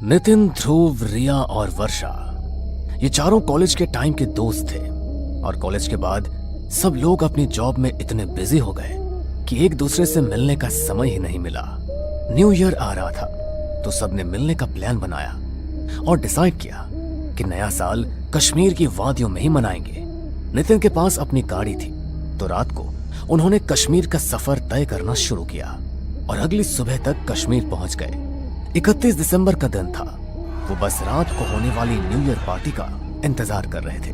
नितिन, ध्रुव, रिया और वर्षा ये चारों कॉलेज के टाइम के दोस्त थे और कॉलेज के बाद सब लोग अपनी जॉब में इतने बिजी हो गए कि एक दूसरे से मिलने का समय ही नहीं मिला। न्यू ईयर आ रहा था तो सबने मिलने का प्लान बनाया और डिसाइड किया कि नया साल कश्मीर की वादियों में ही मनाएंगे। नितिन के पास अपनी गाड़ी थी तो रात को उन्होंने कश्मीर का सफर तय करना शुरू किया और अगली सुबह तक कश्मीर पहुंच गए। 31 दिसंबर का दिन था। वो बस रात को होने वाली न्यू ईयर पार्टी का इंतजार कर रहे थे।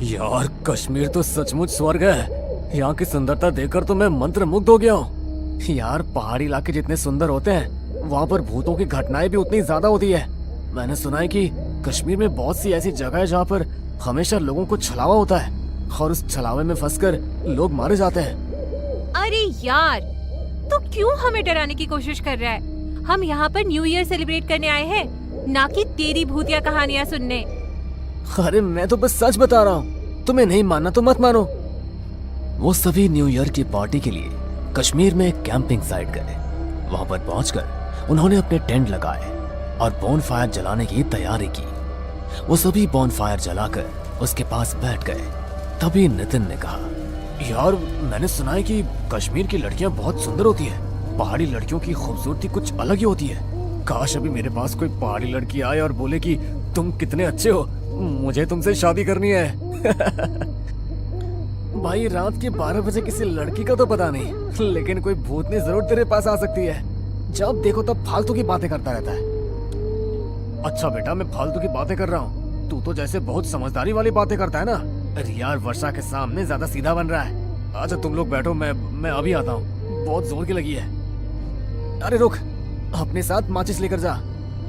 यार, कश्मीर तो सचमुच स्वर्ग है। यहाँ की सुंदरता देखकर तो मैं मंत्रमुग्ध हो गया हूँ। यार, पहाड़ी इलाके जितने सुंदर होते हैं वहाँ पर भूतों की घटनाएं भी उतनी ज्यादा होती है। मैंने सुना है कि कश्मीर में बहुत सी ऐसी जगह है जहाँ पर हमेशा लोगों को छलावा होता है और उस छलावे में फंसकर लोग मारे जाते हैं। अरे यार, तो क्यों हमें डराने की कोशिश कर रहा है? हम यहाँ पर न्यू ईयर सेलिब्रेट करने आए हैं, ना कि तेरी भूतिया कहानियाँ सुनने। अरे मैं तो बस सच बता रहा हूँ, तुम्हें नहीं मानना तो मत मानो। वो सभी न्यू ईयर की पार्टी के लिए कश्मीर में एक कैंपिंग साइट गए। वहां पर पहुंचकर उन्होंने अपने टेंट लगाए और बोनफायर जलाने की तैयारी की। वो सभी बोनफायर जलाकर उसके पास बैठ गए। तभी नितिन ने कहा, यार, मैंने सुना है कि कश्मीर की लड़कियां बहुत सुंदर होती है। पहाड़ी लड़कियों की खूबसूरती कुछ अलग ही होती है। काश अभी मेरे पास कोई पहाड़ी लड़की आए और बोले कि तुम कितने अच्छे हो, मुझे तुमसे शादी करनी है। भाई, रात के 12 बजे किसी लड़की का तो पता नहीं, लेकिन कोई भूतनी जरूर तेरे पास आ सकती है। जब देखो तब फालतू की बातें करता रहता है। अच्छा बेटा, मैं फालतू की बातें कर रहा हूँ, तू तो जैसे बहुत समझदारी वाली बातें करता है ना। अरे यार, वर्षा के सामने ज्यादा सीधा बन रहा है। अच्छा तुम लोग बैठो, मैं अभी आता हूँ, बहुत जोर की लगी है। अरे रुक, अपने साथ माचिस लेकर जा।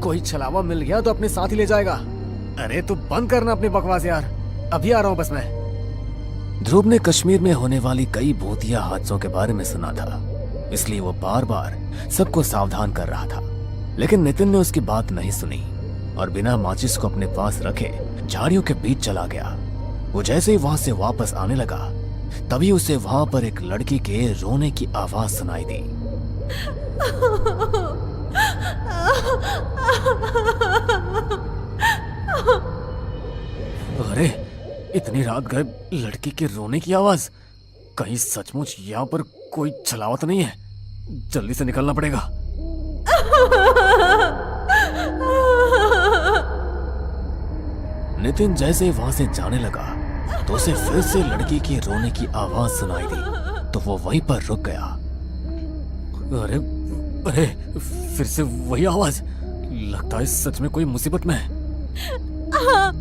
कोई छलावा मिल गया तो अपने साथ ही ले जाएगा। अरे तू बंद करना अपनी बकवास यार, अभी आ रहा हूँ बस मैं। ध्रुव ने कश्मीर में होने वाली कई भूतिया हादसों के बारे में सुना था, इसलिए वो बार बार सबको सावधान कर रहा था। लेकिन नितिन ने उसकी बात नहीं सुनी और बिना माचिस को अपने पास रखे झाड़ियों के बीच चला गया। वो जैसे ही वहां से वापस आने लगा तभी उसे वहां पर एक लड़की के रोने की आवाज सुनाई दी। अरे, इतनी रात गए लड़की के रोने की आवाज। कहीं सचमुच यहाँ पर कोई छलावा तो नहीं है? जल्दी से निकलना पड़ेगा। नितिन जैसे वहां से जाने लगा तो उसे फिर से लड़की की रोने की आवाज सुनाई दी तो वो वहीं पर रुक गया। अरे अरे, फिर से वही आवाज। लगता है सच में कोई मुसीबत में है। हाँ,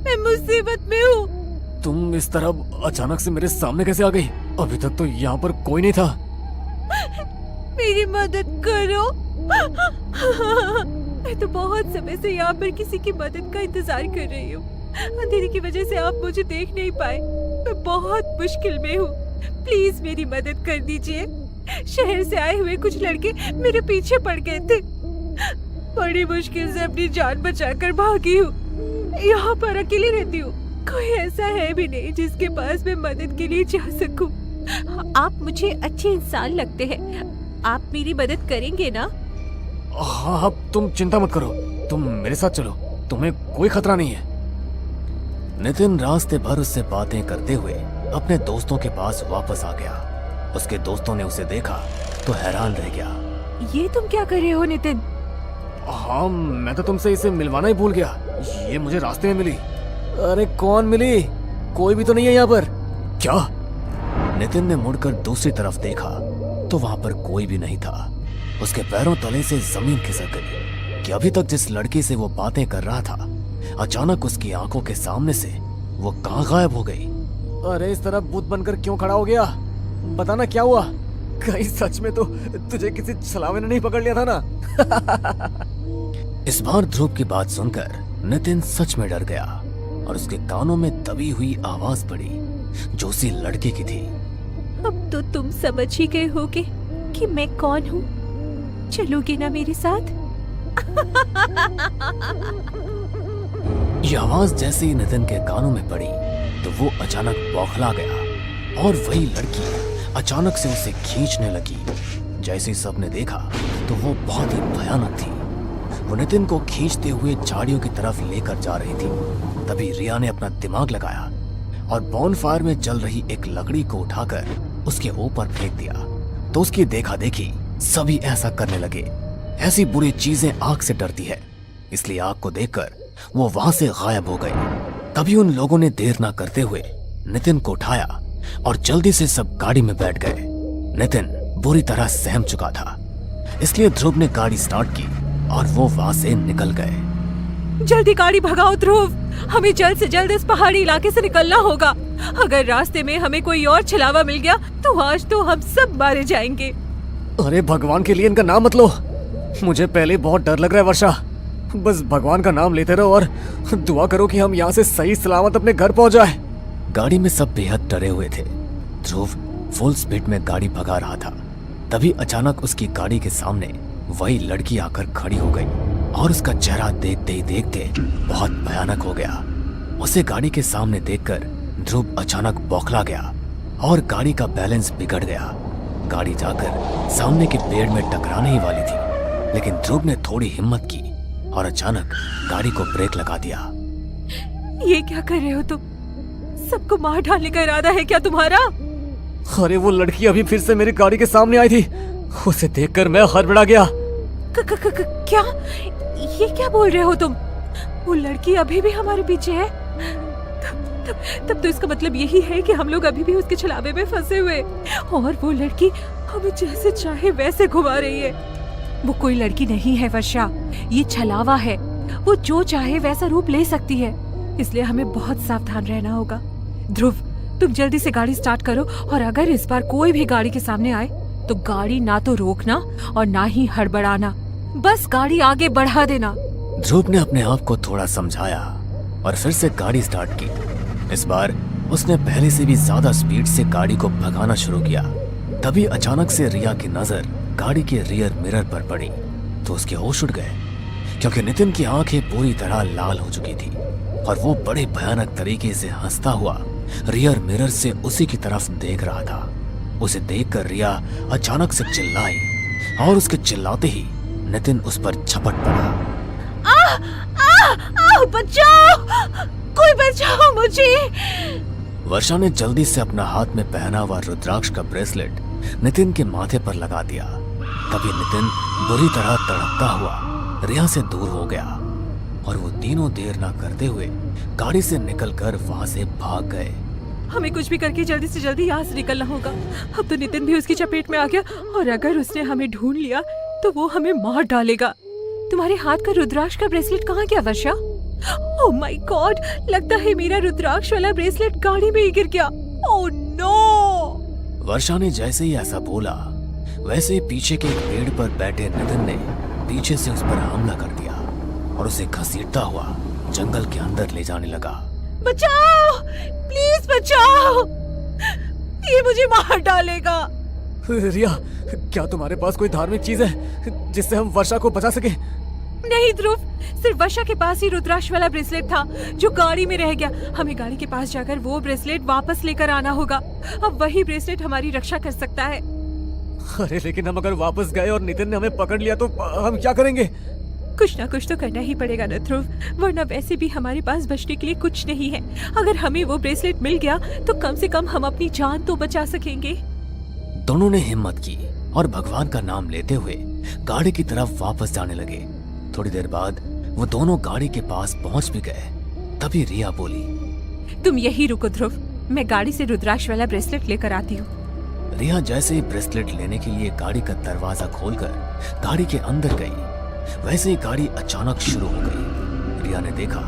मैं मुसीबत में हूँ। तुम इस तरह अचानक से मेरे सामने कैसे आ गई? अभी तक तो यहाँ पर कोई नहीं था। मेरी मदद करो। मैं तो बहुत समय से यहाँ पर किसी की मदद का इंतजार कर रही हूँ। अंधेरे की वजह से आप मुझे देख नहीं पाए। मैं बहुत मुश्किल में हूँ, प्लीज मेरी मदद कर दीजिए। शहर से आए हुए कुछ लड़के मेरे पीछे पड़ गए थे। बड़ी मुश्किल से अपनी जान बचाकर भागी हूँ। यहाँ पर अकेली रहती हूँ, कोई ऐसा है भी नहीं जिसके पास मैं मदद के लिए जा सकूं। आप मुझे अच्छे इंसान लगते हैं, आप मेरी मदद करेंगे ना? हाँ, तुम चिंता मत करो, तुम मेरे साथ चलो, तुम्हें कोई खतरा नहीं है। नितिन रास्ते भर उससे बातें करते हुए अपने दोस्तों के पास वापस आ गया। उसके दोस्तों ने उसे देखा तो हैरान रह गया। ये तुम क्या कर रहे हो नितिन? हाँ, मैं तो तुमसे इसे मिलवाना ही भूल गया। ये मुझे रास्ते में मिली। अरे कौन मिली? कोई भी तो नहीं है यहाँ पर। क्या? नितिन ने मुड़कर दूसरी तरफ देखा तो वहां पर कोई भी नहीं था। उसके पैरों तले से जमीन खिसक गई कि अभी तक जिस लड़की से वो बातें कर रहा था अचानक उसकी आंखों के सामने से वो कहाँ गायब हो गई। अरे इस तरह भूत बनकर क्यों खड़ा हो गया? बताना क्या हुआ? कहीं सच में तो तुझे किसी छलावे ने नहीं पकड़ लिया था ना? इस बार ध्रुव की बात सुनकर नितिन सच में डर गया और उसके कानों में दबी हुई आवाज पड़ी जो उसी लड़के की थी। अब तो तुम समझ ही गए होगे कि मैं कौन हूँ। चलोगे ना मेरे साथ? ये आवाज जैसे ही नितिन के कानों में पड़ी तो वो अचानक बौखला गया और वही लड़की अचानक से उसे खींचने लगी। जैसे ही सबने देखा तो वो बहुत ही भयानक थी। वो नितिन को खींचते हुए झाड़ियों की तरफ लेकर जा रही थी। तभी रिया ने अपना दिमाग लगाया और बॉनफायर में जल रही एक लकड़ी को उठाकर उसके ऊपर फेंक दिया। तो उसकी देखा देखी सभी ऐसा करने लगे। ऐसी बुरी चीजें आग से डरती है, इसलिए आग को देखकर वो वहां से गायब हो गए। तभी उन लोगों ने देर ना करते हुए नितिन को उठाया और जल्दी से सब गाड़ी में बैठ गए। नितिन बुरी तरह सहम चुका था, इसलिए ध्रुव ने गाड़ी स्टार्ट की और वो वहां से निकल गए। जल्दी गाड़ी भगाओ ध्रुव, हमें जल्द से जल्द इस पहाड़ी इलाके से निकलना होगा। अगर रास्ते में हमें कोई और छलावा मिल गया तो आज तो हम सब मारे जाएंगे। अरे भगवान के लिए इनका नाम मत लो, मुझे पहले बहुत डर लग रहा है वर्षा। बस भगवान का नाम लेते रहो और दुआ करो कि हम यहाँ से सही सलामत अपने घर पहुंच जाए। गाड़ी में सब बेहद डरे हुए थे। ध्रुव फुल स्पीड में गाड़ी भगा रहा था। तभी अचानक उसकी गाड़ी के सामने वही लड़की आकर खड़ी हो गई और उसका चेहरा देखते ही देखते बहुत भयानक हो गया। उसे गाड़ी के सामने देखकर ध्रुव अचानक बौखला गया और गाड़ी का बैलेंस बिगड़ गया। गाड़ी जाकर सामने के पेड़ में टकराने ही वाली थी, लेकिन ध्रुव ने थोड़ी हिम्मत की और अचानक गाड़ी को ब्रेक लगा दिया। ये क्या कर रहे हो तुम? सबको मार डालने का इरादा है क्या तुम्हारा? अरे वो लड़की अभी फिर से मेरी गाड़ी के सामने आई थी, उसे देखकर मैं हड़बड़ा गया। क्या? ये क्या बोल रहे हो तुम? वो लड़की अभी भी हमारे पीछे है? तब तो इसका मतलब यही है कि हम लोग अभी भी उसके छलावे में फंसे हुए और वो लड़की हमें जैसे चाहे वैसे घुमा रही है। वो कोई लड़की नहीं है वर्षा, ये छलावा है। वो जो चाहे वैसा रूप ले सकती है, इसलिए हमें बहुत सावधान रहना होगा। ध्रुव, तुम जल्दी से गाड़ी स्टार्ट करो और अगर इस बार कोई भी गाड़ी के सामने आए तो गाड़ी ना तो रोकना और ना ही हड़बड़ाना, बस गाड़ी आगे बढ़ा देना। ध्रुव ने अपने आप को थोड़ा समझाया और फिर से गाड़ी स्टार्ट की। इस बार उसने पहले से भी ज्यादा स्पीड से गाड़ी को भगाना शुरू किया। तभी अचानक से रिया की नजर गाड़ी के रियर मिरर पर पड़ी तो उसके होश उड़ गए, क्योंकि नितिन की आंखें पूरी तरह लाल हो चुकी थी और वो बड़े भयानक तरीके से हंसता हुआ रियर मिरर से उसी की तरफ देख रहा था। उसे देखकर रिया अचानक से चिल्लाई और उसके चिल्लाते ही नितिन उस पर झपट पड़ा। बचाओ, कोई बचाओ मुझे। वर्षा ने जल्दी से अपना हाथ में पहना हुआ रुद्राक्ष का ब्रेसलेट नितिन के माथे पर लगा दिया। तभी नितिन बुरी तरह तड़पता हुआ रिया से दूर हो गया और वो तीनों देर ना करते हुए गाड़ी से निकलकर वहां से भाग गए। हमें कुछ भी करके जल्दी से जल्दी यहाँ से निकलना होगा। अब तो नितिन भी उसकी चपेट में आ गया और अगर उसने हमें ढूंढ लिया तो वो हमें मार डालेगा। तुम्हारे हाथ का रुद्राक्ष का ब्रेसलेट कहाँ गया वर्षा? ओह माय गॉड, लगता है मेरा रुद्राक्ष वाला ब्रेसलेट गाड़ी में ही गिर गया। Oh no. वर्षा ने जैसे ही ऐसा बोला वैसे ही पीछे के एक पेड़ पर बैठे नितिन ने पीछे से उस पर हमला कर दिया और उसे घसीटता हुआ जंगल के अंदर ले जाने लगा। बचाओ, प्लीज बचाओ, ये मुझे मार डालेगा। रिया, क्या तुम्हारे पास कोई धार्मिक चीज है जिससे हम वर्षा को बचा सके? नहीं ध्रुव, सिर्फ वर्षा के पास ही रुद्राक्ष वाला ब्रेसलेट था जो गाड़ी में रह गया। हमें गाड़ी के पास जाकर वो ब्रेसलेट वापस लेकर आना होगा। अब वही ब्रेसलेट हमारी रक्षा कर सकता है। अरे लेकिन हम अगर वापस गए और नितिन ने हमें पकड़ लिया तो हम क्या करेंगे? कुछ ना कुछ तो करना ही पड़ेगा न ध्रुव, वरना वैसे भी हमारे पास बचने के लिए कुछ नहीं है। अगर हमें वो ब्रेसलेट मिल गया तो कम से कम हम अपनी जान तो बचा सकेंगे। दोनों ने हिम्मत की और भगवान का नाम लेते हुए गाड़ी की तरफ वापस जाने लगे। थोड़ी देर बाद वो दोनों गाड़ी के पास पहुंच भी गए। तभी रिया बोली, तुम यही रुको ध्रुव, मैं गाड़ी से रुद्राक्ष वाला ब्रेसलेट लेकर आती हूँ। रिया जैसे ही ब्रेसलेट लेने के लिए गाड़ी का दरवाजा खोलकर गाड़ी के अंदर गई, वैसे ही गाड़ी अचानक शुरू हो गई। रिया ने देखा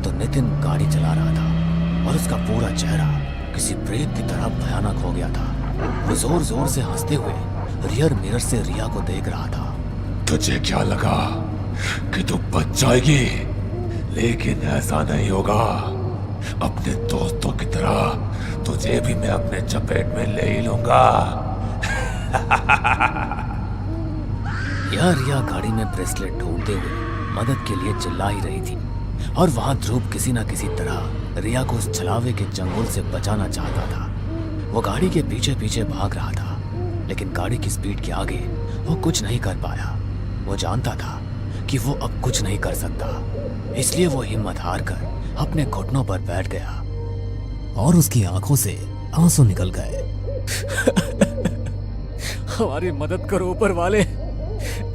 तो नितिन गाड़ी चला रहा था और उसका पूरा चेहरा किसी प्रेत की तरह भयानक हो गया था। वो जोर जोर से हंसते हुए रियर मिरर से रिया को देख रहा था। तुझे क्या लगा कि तू बच जाएगी? लेकिन ऐसा नहीं होगा। अपने दोस्तों की तरह तुझे भी मैं अपने चपेट में ले ही लूंगा। यह रिया गाड़ी में ब्रेसलेट ढूंढते हुए मदद के लिए चिल्ला ही रही थी और वहां ध्रुव किसी न किसी तरह रिया को उस छलावे के चंगुल से बचाना चाहता था। वो गाड़ी के पीछे पीछे भाग रहा था, लेकिन गाड़ी की स्पीड के आगे वो कुछ नहीं कर पाया। वो जानता था कि वो अब कुछ नहीं कर सकता, इसलिए वो हिम्मत हार कर अपने घुटनों पर बैठ गया और उसकी आंखों से आंसू निकल गए। हमारी मदद करो ऊपर वाले,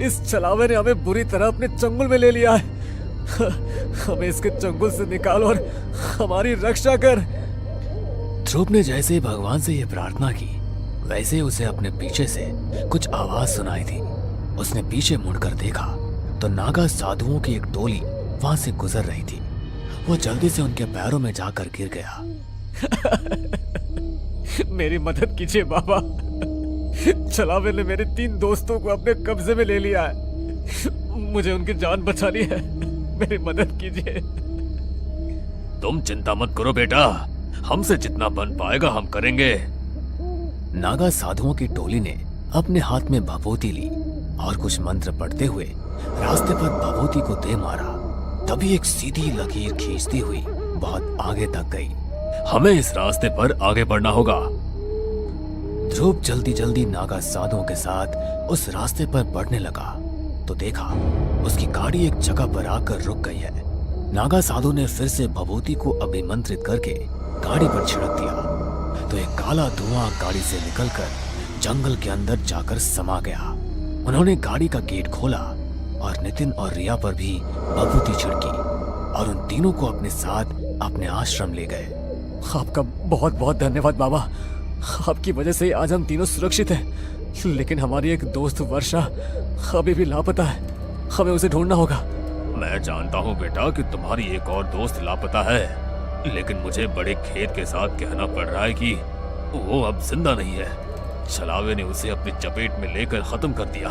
इस छलावे ने हमें बुरी तरह अपने चंगुल में ले लिया है। हमें इसके चंगुल से निकाल और हमारी रक्षा कर। ध्रुव ने जैसे ही भगवान से यह प्रार्थना की, वैसे ही उसे अपने पीछे से कुछ आवाज सुनाई दी। उसने पीछे मुड़कर देखा तो नागा साधुओं की एक टोली वहां से गुजर रही थी। वो जल्दी से उनके पैरों में जाकर गिर गया। मेरी मदद कीजिए बाबा, छलावे ने मेरे 3 दोस्तों को अपने कब्जे में ले लिया है। मुझे उनकी जान बचानी है, मेरी मदद कीजिए। तुम चिंता मत करो बेटा, हमसे जितना बन पाएगा हम करेंगे। नागा साधुओं की टोली ने अपने हाथ में भभूति ली और कुछ मंत्र पढ़ते हुए रास्ते पर भभूति को दे मारा। तभी एक सीधी लकीर खींचती हुई बहुत आगे तक गई। हमें इस रास्ते पर आगे बढ़ना होगा। ध्रुव जल्दी जल्दी नागा साधुओं के साथ उस रास्ते पर बढ़ने लगा तो देखा उसकी गाड़ी एक जगह पर आकर रुक गई है। नागा साधु ने फिर से भभूति को अभिमंत्रित करके गाड़ी पर छिड़क दिया तो एक काला धुआं गाड़ी से निकलकर जंगल के अंदर जाकर समा गया। उन्होंने गाड़ी का गेट खोला और नितिन और रिया पर भी भभूति छिड़की और उन तीनों को अपने साथ अपने आश्रम ले गए। आपका बहुत बहुत धन्यवाद बाबा, आपकी वजह से आज हम तीनों सुरक्षित हैं। लेकिन हमारी एक दोस्त वर्षा अभी भी लापता है, हमें उसे ढूंढना होगा। मैं जानता हूँ बेटा कि तुम्हारी एक और दोस्त लापता है, लेकिन मुझे बड़े खेद के साथ कहना पड़ रहा है कि वो अब जिंदा नहीं है। छलावे ने उसे अपनी चपेट में लेकर खत्म कर दिया।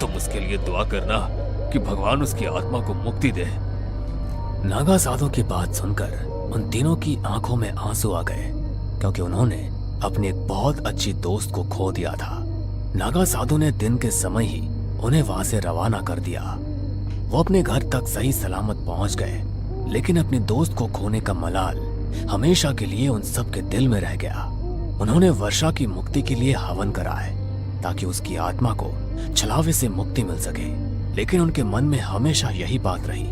तुम उसके लिए दुआ करना कि भगवान उसकी आत्मा को मुक्ति दे। नागा साधु की बात सुनकर उन तीनों की आंखों में आंसू आ गए, क्योंकि उन्होंने अपने एक बहुत अच्छी दोस्त को खो दिया था। नागा साधु ने दिन के समय ही उन्हें वहां से रवाना कर दिया। वो अपने घर तक सही सलामत पहुंच गए, लेकिन अपने दोस्त को खोने का मलाल हमेशा के लिए उन सब के दिल में रह गया। उन्होंने वर्षा की मुक्ति के लिए हवन करा है ताकि उसकी आत्मा को छलावे से मुक्ति मिल सके, लेकिन उनके मन में हमेशा यही बात रही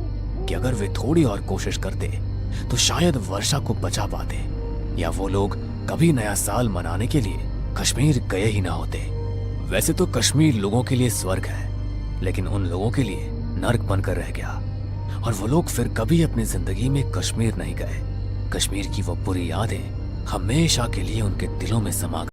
कि अगर वे थोड़ी और कोशिश करते तो शायद वर्षा को बचा पाते, या वो लोग कभी नया साल मनाने के लिए कश्मीर गए ही ना होते। वैसे तो कश्मीर लोगों के लिए स्वर्ग है, लेकिन उन लोगों के लिए नर्क बनकर रह गया और वो लोग फिर कभी अपनी जिंदगी में कश्मीर नहीं गए। कश्मीर की वो बुरी यादें हमेशा के लिए उनके दिलों में समा